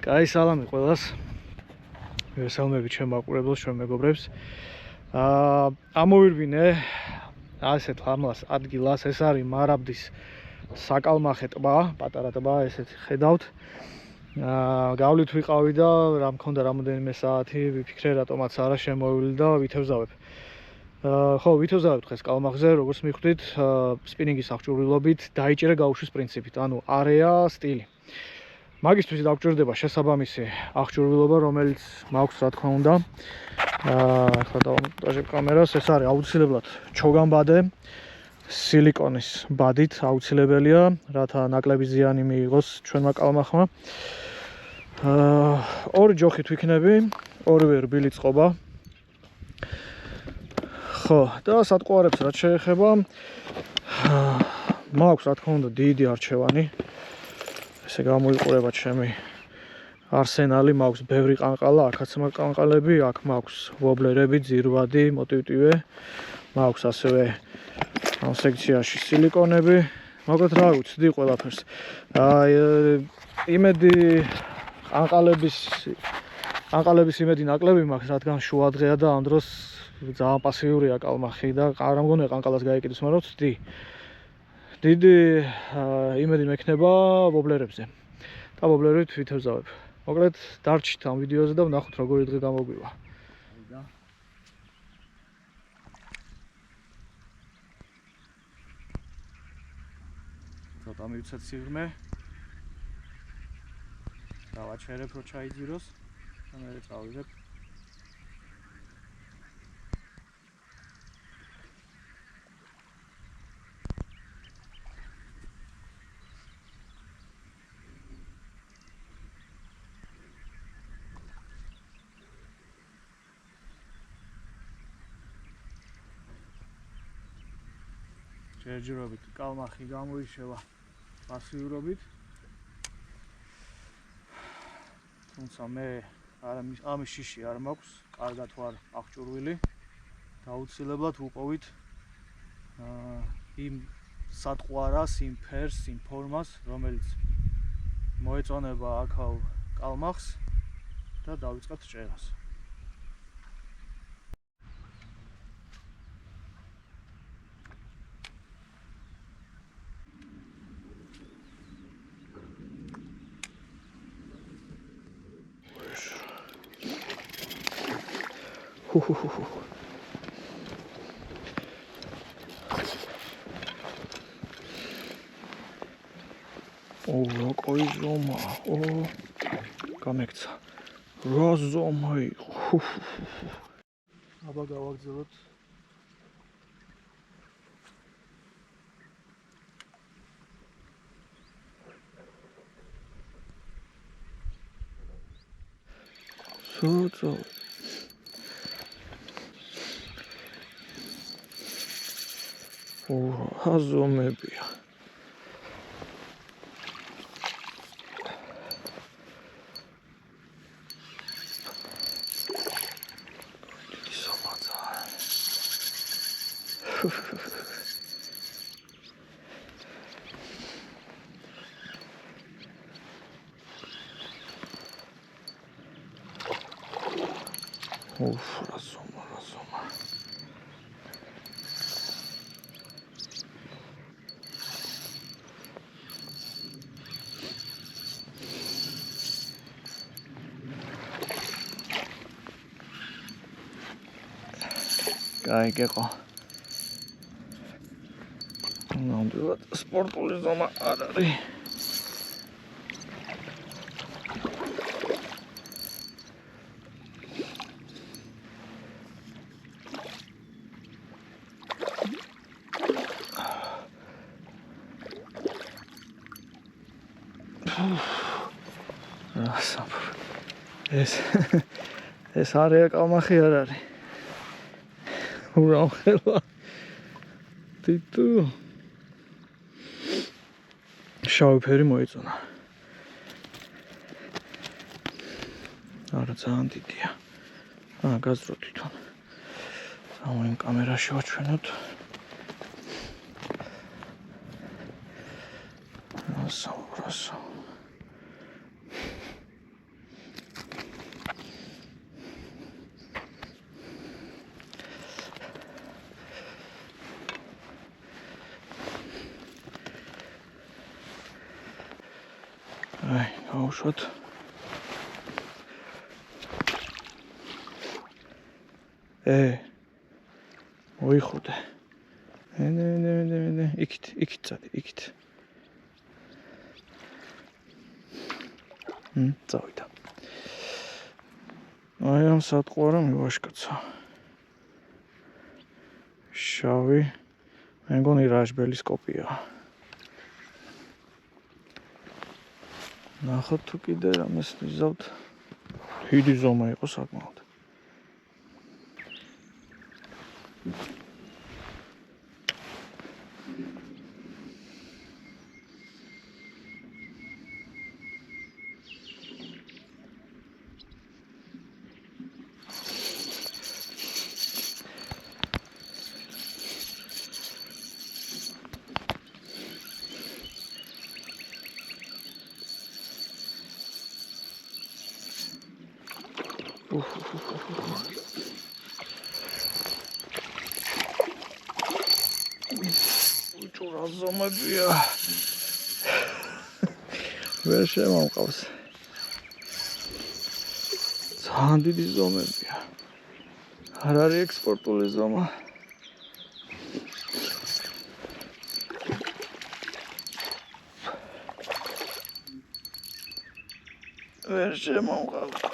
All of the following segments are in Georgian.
კაი სალამი ყველას. მოგესალმებით ჩემ მაყურებელს, ჩვენ მეგობრებს. ამოვირბინე ასეთ ლამაზ ადგილას, ეს არის მარაბდის საკალმახე ტბა, პატარა ტბა, ესეთ ხედავთ. გავლით ვიყავი და რა მქონდა რამოდენიმე საათი, ვიფიქრე რატომაც არა შემოვივლი და ვითევზავებ. ხო, ვითევზავებ დღეს კალმახზე, როგორც მიხვდით, სპინინგის აღჭურვილობით დაიჭერა გაუშვის პრინციპით, ანუ არეა, სტილი. მაგისთვის დაგჭირდება შესაბამისი აღჭურვილობა, რომელიც მაქვს, რა თქმა უნდა. ახლა დავამონტაჟებ კამერას, ეს არის აუცილებლად ჩოგანბადე, სილიკონის ბადით აუცილებელია, რათა ნაკლები ზიანი მიიღოს ჩვენმა კალმახმა. ორი ჯოხით ვიქნები, ორივე რბილი წყობა. ხო, და სატყუარებს რაც შეეხება, მაქვს, რა თქმა უნდა, დიდი არჩევანი. ესე გამოიყურება ჩემი არსენალი, მაქვს ბევრი ყანყალა, აქაც მაქვს ყანყალები, აქ მაქვს ვობლერები, ძირვადი, მოტივტივე, მაქვს ასევე ამ სექციაში სილიკონები, მაგრამ რა ვიცი, ყველაფერს. იმედი ყანყალების იმედი ნაკლები მაქვს, რადგან შუადღეა და ამ დროს ძალიან პასიურია კალმახი და არ მგონია ყანყალას გაეკიდეს, მაგრამ ვთდი. დიდი იმედი მექნება ვობლერებზე და ვობლერით ვითევზავებ. მოკლედ დარჩით ამ ვიდეოზე და ვნახოთ როგორი დღე გამოგვივა. ცოტა მივცეთ სიღრმე. დავაჩერებ რო ჩაიძიროს და მე წავიღებ. ჯერჯერობით კალმახი გამოიშევა პასიურობით. თუმცა მე ამის შიში არ მაქვს, კარგად ვარ აღჭურვილი. დაუცილებლად ვუპოვით იმ სატყუარას, იმ ფერს, იმ ფორმას, რომელიც მოეწონება აქაურ კალმახს და დავიწყებთ ჭერას. როკოი ზომა, გამექცა. რა ზომა იყო. აბა გავაგზავნოთ. სოწო. აზომებია. Razoma. Კაი გეყო. ნამდვილად სპორტული ზომა არ არის. ეს არეა კალმახი არ არის. ურამხელა. თითო. შავი ფერი მოეწონა. არა ძალიან დიდია. გაზრო თვითონ. ამ კამერაში ვაჩვენოთ. რასო. აი, გავუშვათ. მოიხოდე. ნე, იქით წადი, იქით. წავიდა. აი ამ სატყوارა მივაშკაცა. შავი, მე მგონი რაჟბელის კოპია. ნახოთ თუ კიდე რამეს ვიზავთ. დიდი ზომა იყო საკმაოდ. უჭურა ზომებია. ვერ შემოვყავს. ძალიან დიდი ზომებია. არ არის ექსპორტული ზომა. ვერ შემოვყავს.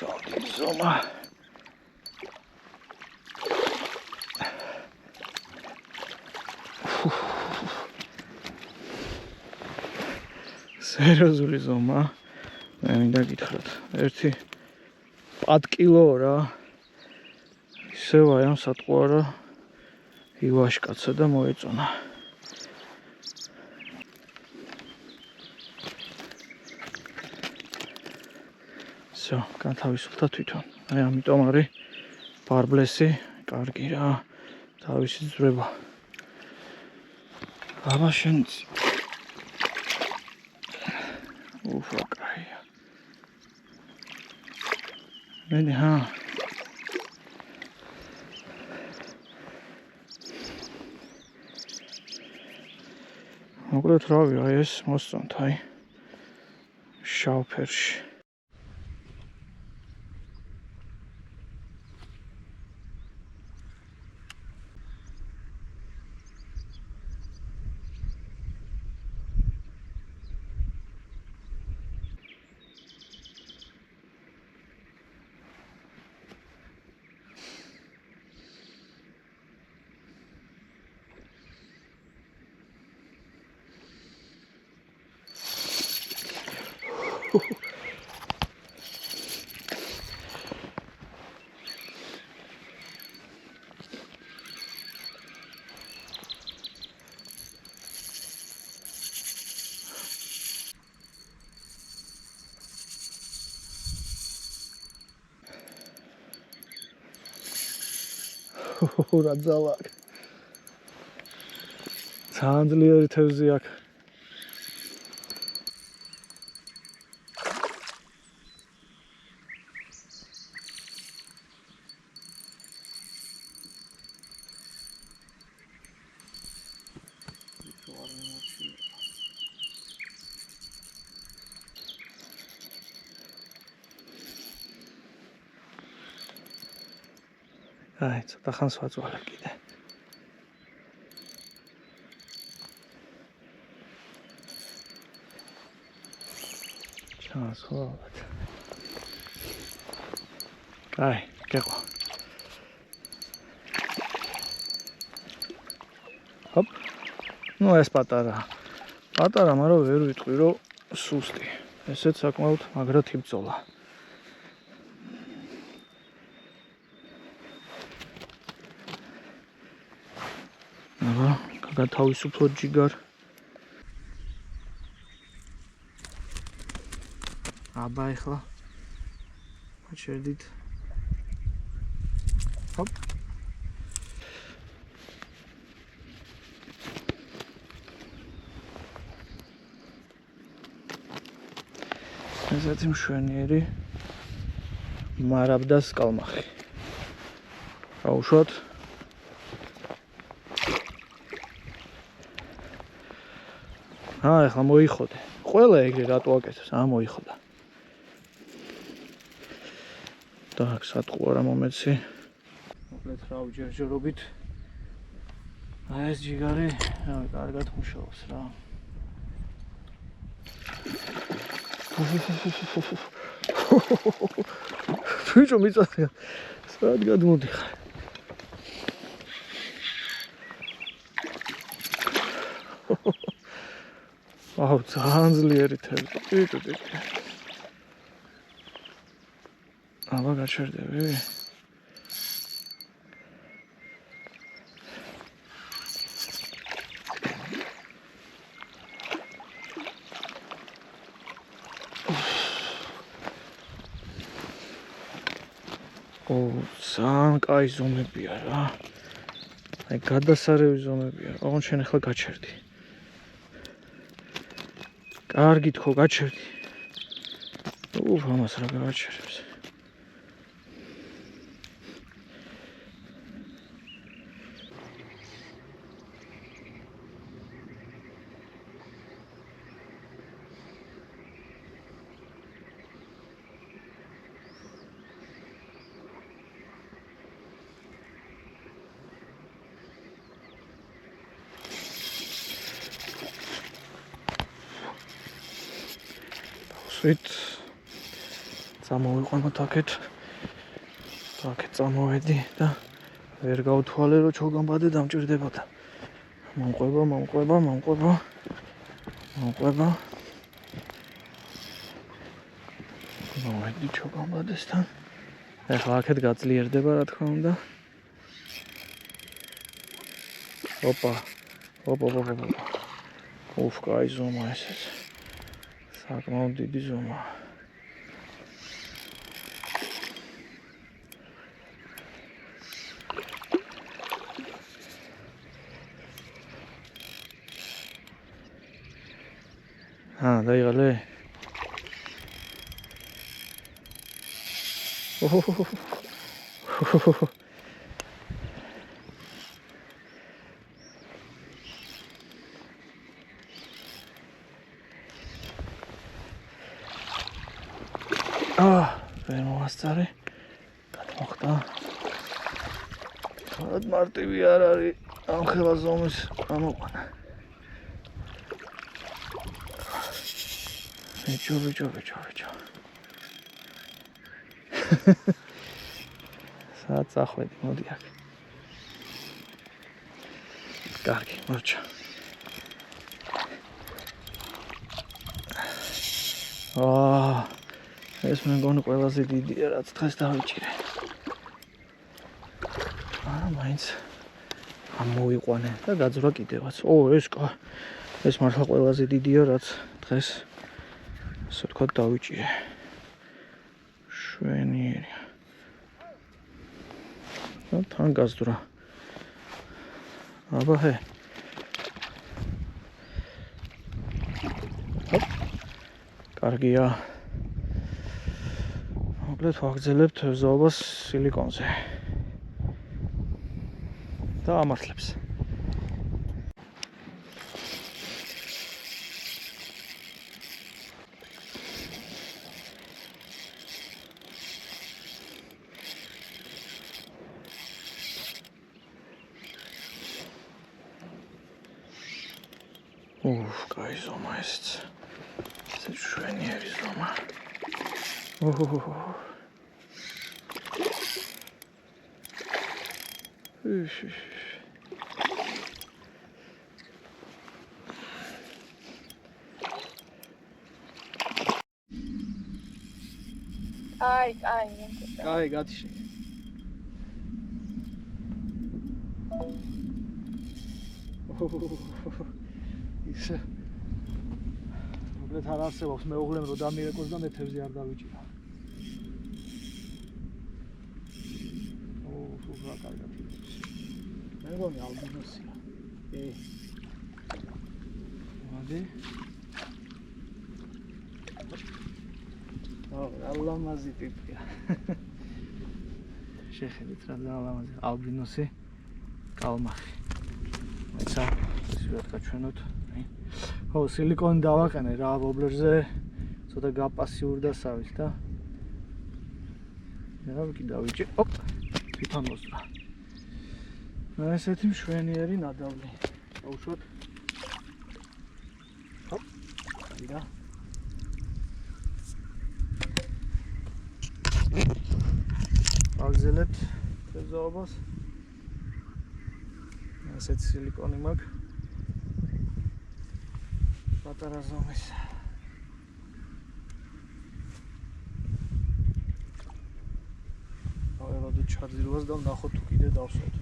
ძალიან ზომა. სერიოზული ზომა. მე მინდა გითხრათ, 1 კილო რა. ისევ აი ამ სატყوارა ივაშკაცა და მოეწონა. всё, განთავისუფლდა თვითონ. აი ამიტომ არის ბარბლესი, კარგი რა, თავისი ძვრება. აბა შენ კაია. მენი მოკლედ რავი, აი ეს მოსწონთ, აი შავ ფერში. რა ძალა აქვს. ძალიან ძლიერი თევზი აქვს. აი, ცოტა ხანს ვაწვალე კიდე. ჩასხვალოთ. აი, გეყვა. ჰოპ. ნუ ეს პატარა, მაგრამ ვერ ვიტყვი რომ სუსტი. ესეც საკმაოდ მაგრად იბრძოლა. გათავისუფლო ჯიგარ. აბა ეხლა შევდით. ჰოპ. ესეთი მშვენიერი მარაბდას კალმახი. აუშვათ. ახლა მოიხოდე. ყველა ეგრე რატო აკეთებს? მოიხოდა. так, სატყუ არა მომეცი. მოკლედ რა უჯერჯერობით. ეს ჯიგარი, კარგად მუშაობს რა. ბიჭო მიწახია. სად გადმოდიხარ? ძალიან ძლიერი თევზი. ბიჭო. აბა გაჩერდები. ძალიან კაი ზომებია რა. აი გადასარევი ზომებია. ოღონდ შენ ახლა გაჩერდი. კარგით ხო გაჩერდი. ამას რა გაჩერებს. ვით წამოვიყვანოთ აქეთ წამოვედი და ვერ გავთვალე რომ ჩოგამბადე დამჭირდებოდა მომყვება მოვედი ჩოგამბადესთან ახლა აქეთ გაძლიერდება რა თქმა უნდა ოპა კაი ზომა ესეც საკმაოდ დიდი ზომა. დაიღალე. ვერ მოვასწარე. გადმოხდა. თორად მარტივი არ არის ამ ხელა ზომის ამოყვანა. ბიჭო. სადაც ახვედი, მოდი აქ. კარგი, მორჩა. ეს მე მგონი ყველაზე დიდია რაც დღეს დავიჭირე. მაინც ამოვიყვანე და გაძვრა კიდევაც. ეს მართლა ყველაზე დიდია რაც დღეს ასე ვთქვათ დავიჭირე. შვენიერია. თან გაძვრა. აბა კარგია. მოკლედ ვაგრძელებთ ზოობას სილიკონზე. და ამართლებს. კაი ზომა ესეც. ესეც შვენიერი ზომა. კაი გათიშე. ისე მოკლედ არ არსებობს მეუღლემ რომ დამირეკოს და მე თევზი არ დავიჭირა. რა კარგად ის. მე მგონი ალბინოსია. მოდი. ალამაზი ტიპია. შეხედეთ რა ალამაზი ალბინოსი კალმახი. ეცა ისევ გაჩვენოთ. ხო, სილიკონი დავაყენე რა ვობლერზე. ცოტა გაპასიურდასავით და რა ვიკი დავიჭი. ოპ, თვითონ მოსწრა. ესეთი მშვენიერი ნადავლი. აუშვათ. ოპ, და აგზელებთ ზოობას. ესეთი სილიკონი მაქვს. პატარა ზომის. ავერადო ჩაძირვას და ვნახოთ თუ კიდე დავსვათ.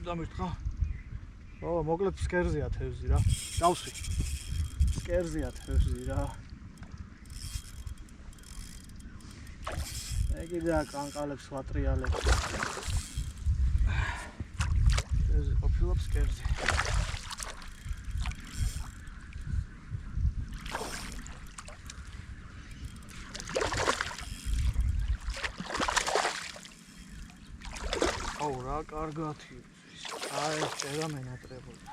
დამირთყა. ო, მოკლედ ფსკერზეა თევზი რა. დავსვი. ფსკერზეა თევზი რა. ეგიდა კანკალებს ვატრიალებს. ეს ყოფილა ფსკერზე. აუ რა კარგათი. აი, წერა მენატრებოდა.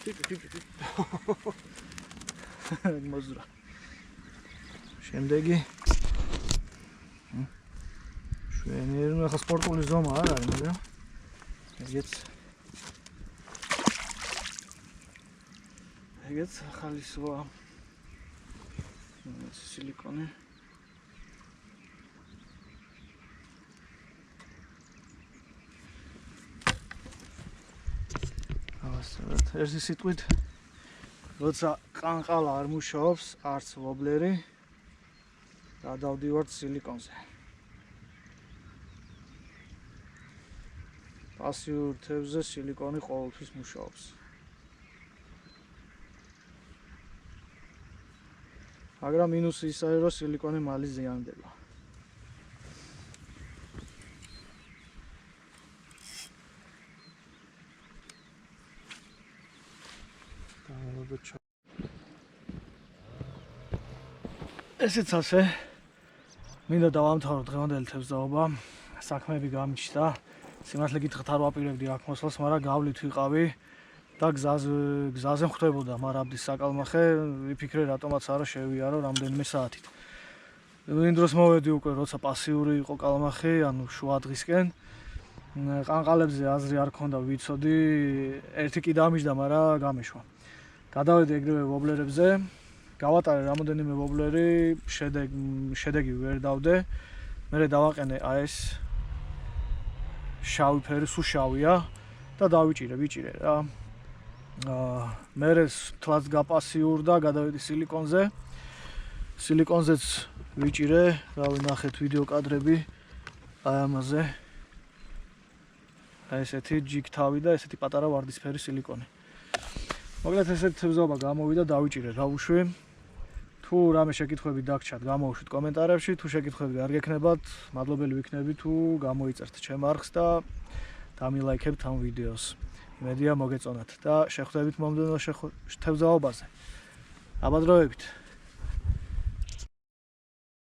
ტიპი. მოზრა. შემდეგი. შვენიერი, ახლა სპორტული ზომა არ არის, მაგრამ ეგეც ახალი სვა. სილიკონი. ერთი სიტყვით, როცა ყანყალა არ მუშაობს, არც ვობლერი, გადავდივართ სილიკონზე. პასიურ თევზზე სილიკონი ყოველთვის მუშაობს. მაგრამ მინუსი ისაა, რომ სილიკონი მალე ზიანდება. ესეც ასე მინდა დავამთავრო დღევანდელი თევზაობა. საქმეები გამიჩნდა. სიმართლე გითხრათ არ ვაპირებდი აქ მოსვლას, მაგრამ გავლით ვიყავი და გზაზე ხვდებოდა მარაბდის საკალმახე. ვიფიქრე რატომაც არა შევიარო რამდენიმე საათით. იმ დროს მოვედი უკვე როცა პასიური იყო კალმახი, ანუ შუა დღისკენ. ყანყალებზე აზრი არ ქონდა ვიცოდი, ერთი კი დამიჯდა, მაგრამ გამეშვა. გადავედი ეგრევე ვობლერებზე. გავატარე რამოდენიმე ვობლერი, შედეგი ვერ დავდე. მერე დავაყენე ეს შავი ფერი, სულ შავია და ვიჭირე რა. მერე თლაც გაპასიურდა, გადავედი სილიკონზე. სილიკონზეც ვიჭირე, რა ვნახეთ ვიდეო კადრები აი ამაზე. აი ესეთი ჯიგთავი და ესეთი პატარა ვარდისფერი სილიკონი. მოკლედ ესეთი თევზაობა გამოვიდა, დავიჭირე რა ვუშვი. თუ რამე შეკითხვები დაგჭათ, გამოუშვით კომენტარებში, თუ შეკითხვები არ გექნებათ, მადლობელი ვიქნები თუ გამოიწერთ ჩემ არხს და დამილაიქებთ ამ ვიდეოს. იმედია მოგეწონათ და შეხვდებით მომდევნო თევზაობაზე. აბადროებით.